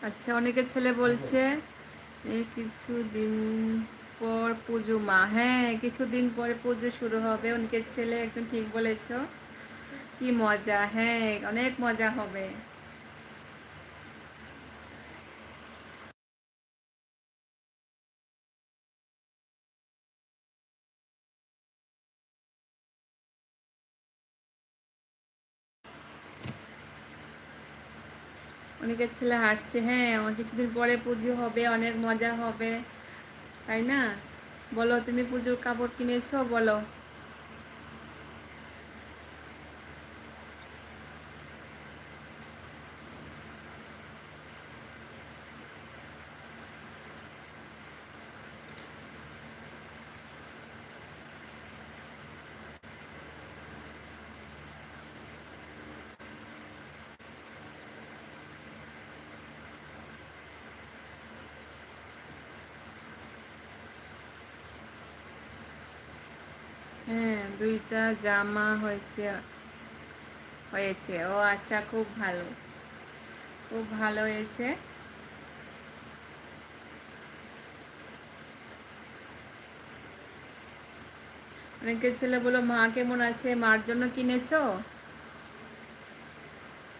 আচ্ছা, অনেকের ছেলে বলছে এই কিছুদিন পর পুজো মা। হ্যাঁ, কিছুদিন পরে পুজো শুরু হবে। অনেকের ছেলে একদম ঠিক বলেছো। কি মজা! হ্যাঁ, অনেক মজা হবে। অনেকের ছেলে হাসছে। হ্যাঁ, আমার কিছুদিন পরে পুজো হবে, অনেক মজা হবে, তাই না? বলো, তুমি পুজোর কাপড় কিনেছো? বলো। হ্যাঁ, দুইটা জামা হয়েছে। হয়েছে, ও আচ্ছা, খুব ভালো, খুব ভালো হয়েছে। অনেকের ছেলে বলো, মা কেমন আছে? মার জন্য কিনেছো?